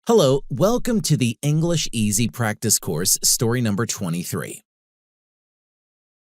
Hello, welcome to the English Easy Practice course, story number 23.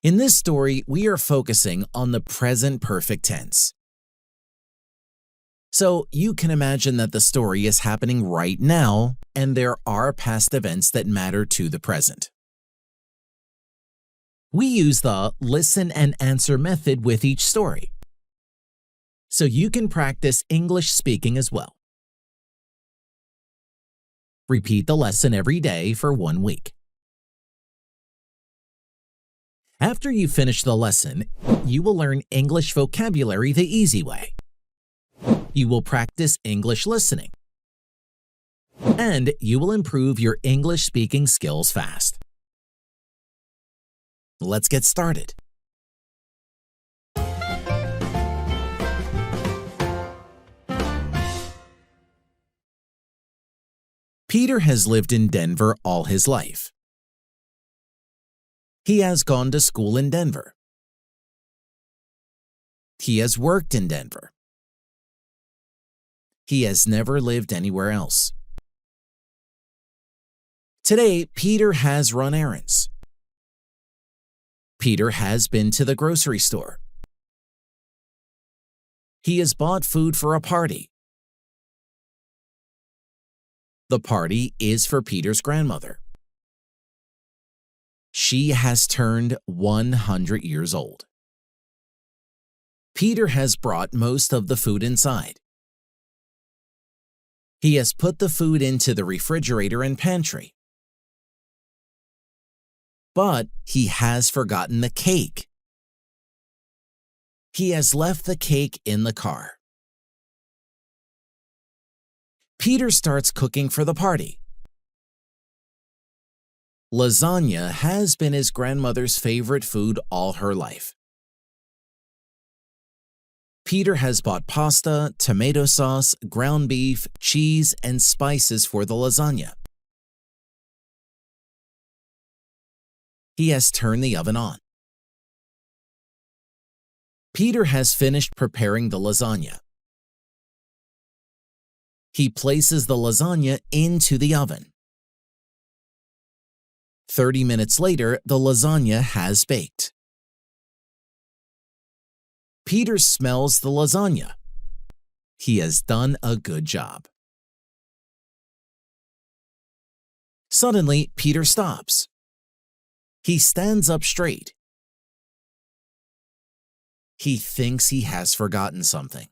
In this story, we are focusing on the present perfect tense. So you can imagine that the story is happening right now, and there are past events that matter to the present. We use the listen and answer method with each story, so you can practice English speaking as well. Repeat the lesson every day for 1 week. After you finish the lesson, you will learn English vocabulary the easy way. You will practice English listening. And you will improve your English speaking skills fast. Let's get started. Peter has lived in Denver all his life. He has gone to school in Denver. He has worked in Denver. He has never lived anywhere else. Today, Peter has run errands. Peter has been to the grocery store. He has bought food for a party. The party is for Peter's grandmother. She has turned 100 years old. Peter has brought most of the food inside. He has put the food into the refrigerator and pantry. But he has forgotten the cake. He has left the cake in the car. Peter starts cooking for the party. Lasagna has been his grandmother's favorite food all her life. Peter has bought pasta, tomato sauce, ground beef, cheese, and spices for the lasagna. He has turned the oven on. Peter has finished preparing the lasagna. He places the lasagna into the oven. 30 minutes later, the lasagna has baked. Peter smells the lasagna. He has done a good job. Suddenly, Peter stops. He stands up straight. He thinks he has forgotten something.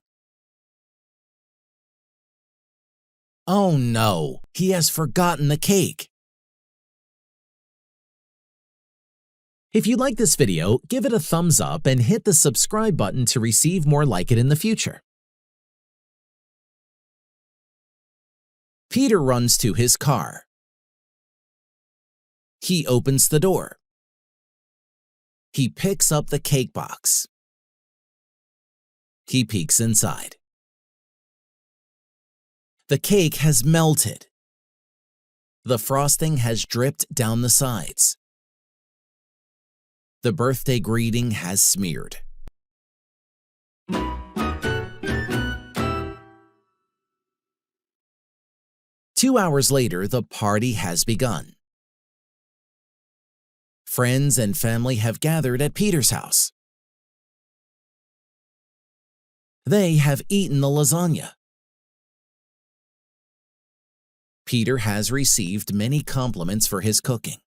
Oh no, he has forgotten the cake. If you like this video, give it a thumbs up and hit the subscribe button to receive more like it in the future. Peter runs to his car. He opens the door. He picks up the cake box. He peeks inside. The cake has melted. The frosting has dripped down the sides. The birthday greeting has smeared. Two hours later, the party has begun. Friends and family have gathered at Peter's house. They have eaten the lasagna. Peter has received many compliments for his cooking.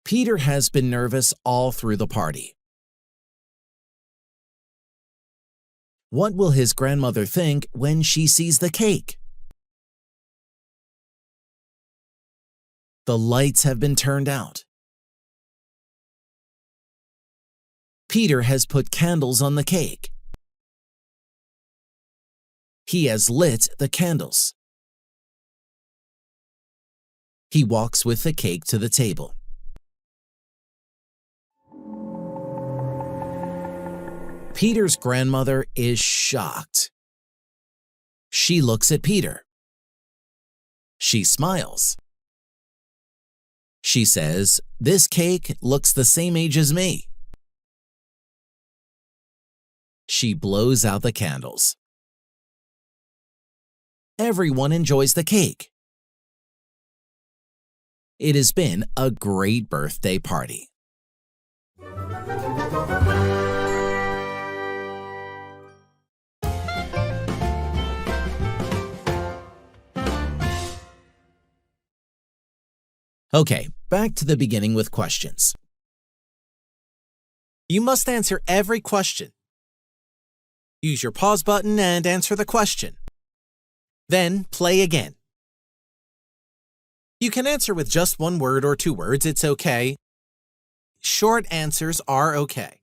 Peter has been nervous all through the party. What will his grandmother think when she sees the cake? The lights have been turned out. Peter has put candles on the cake. He has lit the candles. He walks with the cake to the table. Peter's grandmother is shocked. She looks at Peter. She smiles. She says, "This cake looks the same age as me." She blows out the candles. Everyone enjoys the cake. It has been a great birthday party. Okay, back to the beginning with questions. You must answer every question. Use your pause button and answer the question. Then play again. You can answer with just one word or two words, it's okay. Short answers are okay.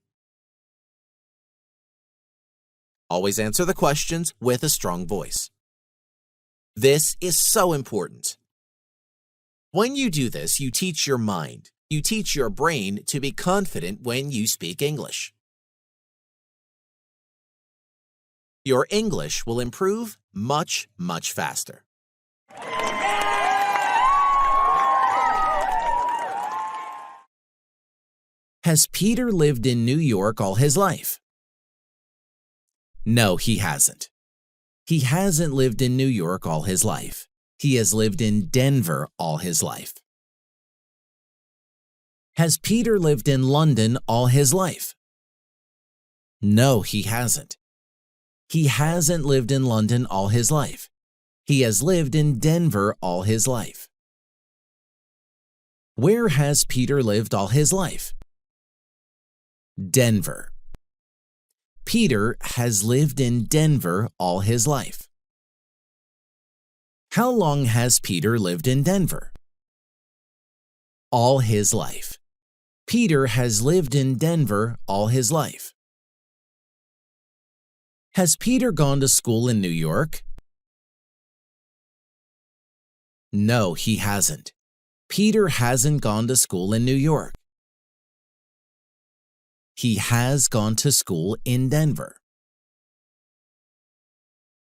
Always answer the questions with a strong voice. This is so important. When you do this, you teach your mind, you teach your brain to be confident when you speak English. Your English will improve much, much faster. Has Peter lived in New York all his life? No, he hasn't. He hasn't lived in New York all his life. He has lived in Denver all his life. Has Peter lived in London all his life? No, he hasn't. He hasn't lived in London all his life. He has lived in Denver all his life. Where has Peter lived all his life? Denver. Peter has lived in Denver all his life. How long has Peter lived in Denver? All his life. Peter has lived in Denver all his life. Has Peter gone to school in New York? No, he hasn't. Peter hasn't gone to school in New York. He has gone to school in Denver.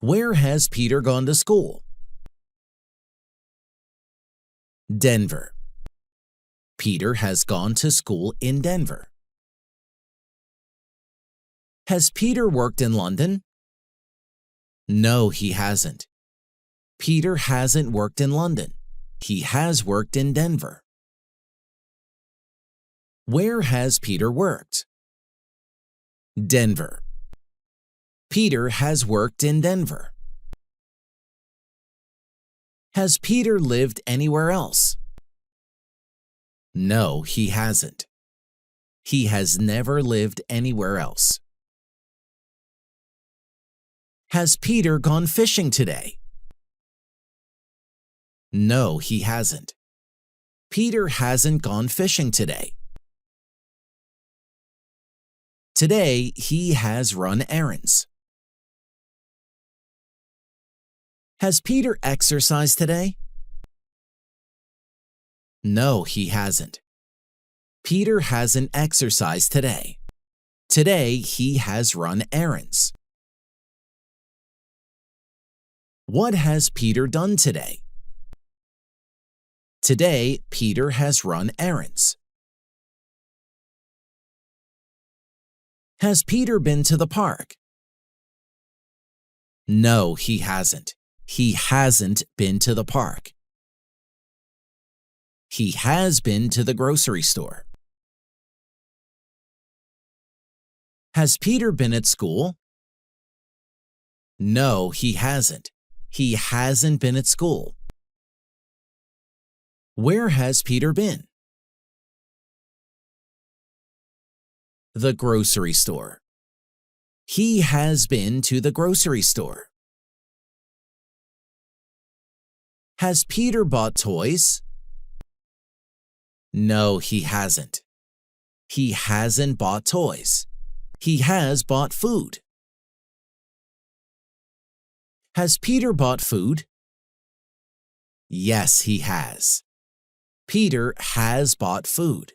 Where has Peter gone to school? Denver. Peter has gone to school in Denver. Has Peter worked in London? No, he hasn't. Peter hasn't worked in London. He has worked in Denver. Where has Peter worked? Denver. Peter has worked in Denver. Has Peter lived anywhere else? No, he hasn't. He has never lived anywhere else. Has Peter gone fishing today? No, he hasn't. Peter hasn't gone fishing today. Today, he has run errands. Has Peter exercised today? No, he hasn't. Peter hasn't exercised today. Today, he has run errands. What has Peter done today? Today, Peter has run errands. Has Peter been to the park? No, he hasn't. He hasn't been to the park. He has been to the grocery store. Has Peter been at school? No, he hasn't. He hasn't been at school. Where has Peter been? The grocery store. He has been to the grocery store. Has Peter bought toys? No, he hasn't. He hasn't bought toys. He has bought food. Has Peter bought food? Yes, he has. Peter has bought food.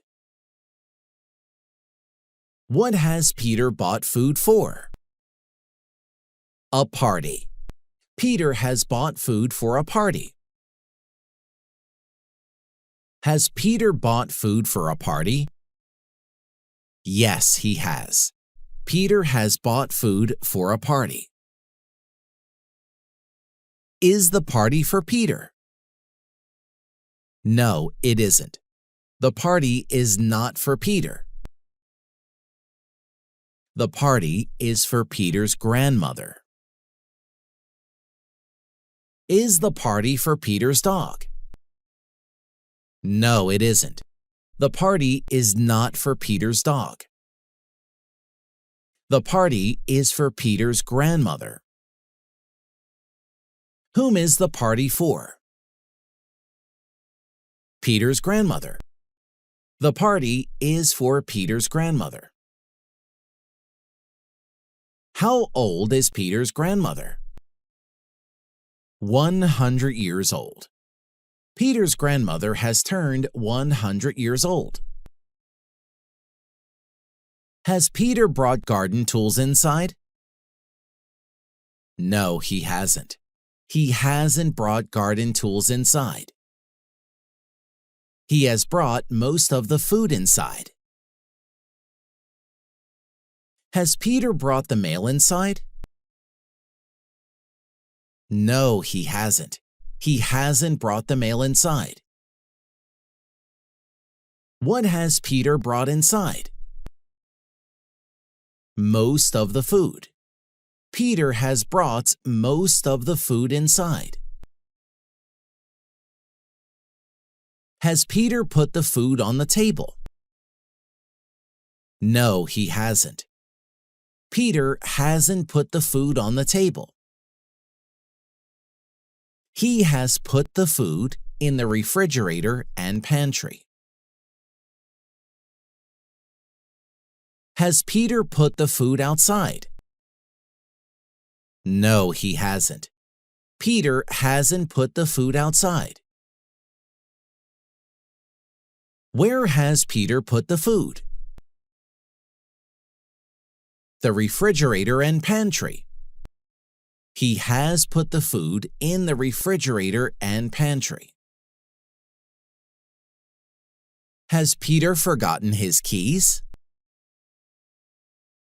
What has Peter bought food for? A party. Peter has bought food for a party. Has Peter bought food for a party? Yes, he has. Peter has bought food for a party. Is the party for Peter? No, it isn't. The party is not for Peter. The party is for Peter's grandmother. Is the party for Peter's dog? No, it isn't. The party is not for Peter's dog. The party is for Peter's grandmother. Whom is the party for? Peter's grandmother. The party is for Peter's grandmother. How old is Peter's grandmother? 100 years old. Peter's grandmother has turned 100 years old. Has Peter brought garden tools inside? No, he hasn't. He hasn't brought garden tools inside. He has brought most of the food inside. Has Peter brought the mail inside? No, he hasn't. He hasn't brought the mail inside. What has Peter brought inside? Most of the food. Peter has brought most of the food inside. Has Peter put the food on the table? No, he hasn't. Peter hasn't put the food on the table. He has put the food in the refrigerator and pantry. Has Peter put the food outside? No, he hasn't. Peter hasn't put the food outside. Where has Peter put the food? The refrigerator and pantry. He has put the food in the refrigerator and pantry. Has Peter forgotten his keys?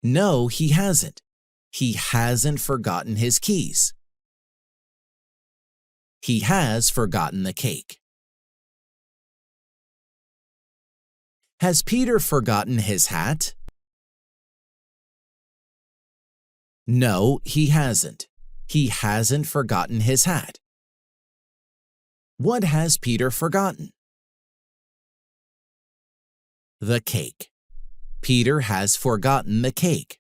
No, he hasn't. He hasn't forgotten his keys. He has forgotten the cake. Has Peter forgotten his hat? No, he hasn't. He hasn't forgotten his hat. What has Peter forgotten? The cake. Peter has forgotten the cake.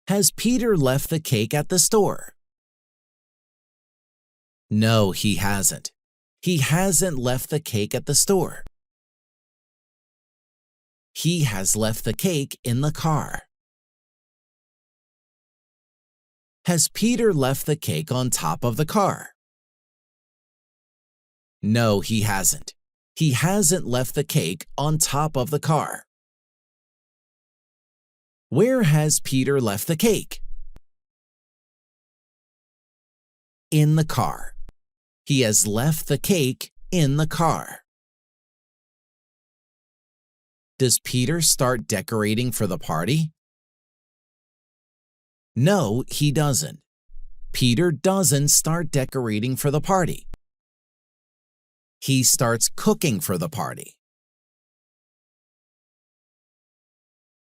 Has Peter left the cake at the store? No, he hasn't. He hasn't left the cake at the store. He has left the cake in the car. Has Peter left the cake on top of the car? No, he hasn't. He hasn't left the cake on top of the car. Where has Peter left the cake? In the car. He has left the cake in the car. Does Peter start decorating for the party? No, he doesn't. Peter doesn't start decorating for the party. He starts cooking for the party.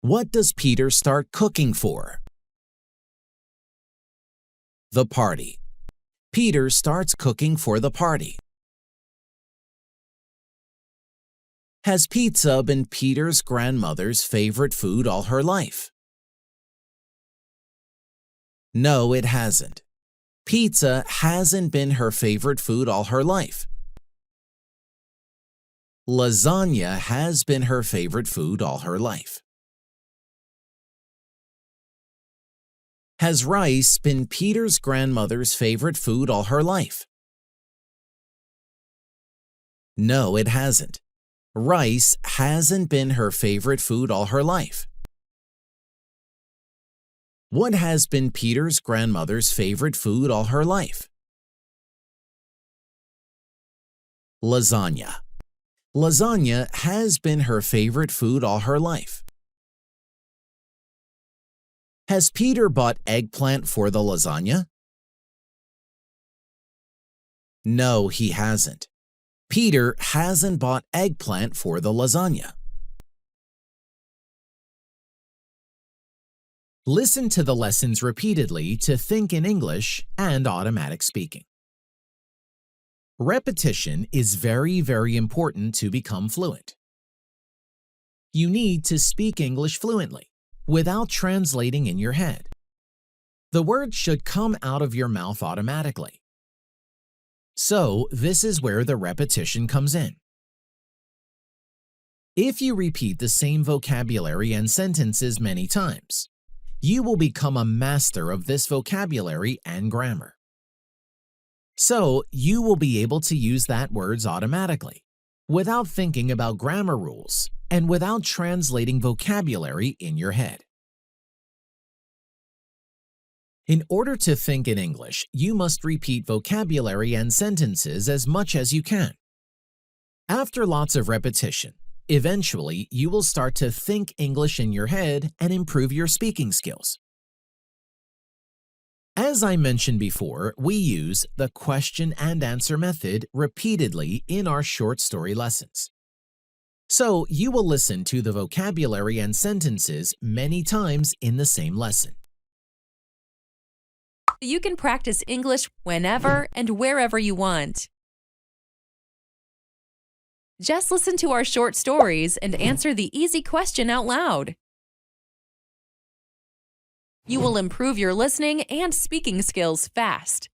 What does Peter start cooking for? The party. Peter starts cooking for the party. Has pizza been Peter's grandmother's favorite food all her life? No, it hasn't. Pizza hasn't been her favorite food all her life. Lasagna has been her favorite food all her life. Has rice been Peter's grandmother's favorite food all her life? No, it hasn't. Rice hasn't been her favorite food all her life. What has been Peter's grandmother's favorite food all her life? Lasagna. Lasagna has been her favorite food all her life. Has Peter bought eggplant for the lasagna? No, he hasn't. Peter hasn't bought eggplant for the lasagna. Listen to the lessons repeatedly to think in English and automatic speaking. Repetition is very, very important to become fluent. You need to speak English fluently, without translating in your head. The words should come out of your mouth automatically. So, this is where the repetition comes in. If you repeat the same vocabulary and sentences many times, you will become a master of this vocabulary and grammar. So, you will be able to use that words automatically, without thinking about grammar rules and without translating vocabulary in your head. In order to think in English, you must repeat vocabulary and sentences as much as you can. After lots of repetition, eventually you will start to think English in your head and improve your speaking skills. As I mentioned before, we use the question and answer method repeatedly in our short story lessons. So you will listen to the vocabulary and sentences many times in the same lesson. You can practice English whenever and wherever you want. Just listen to our short stories and answer the easy question out loud. You will improve your listening and speaking skills fast.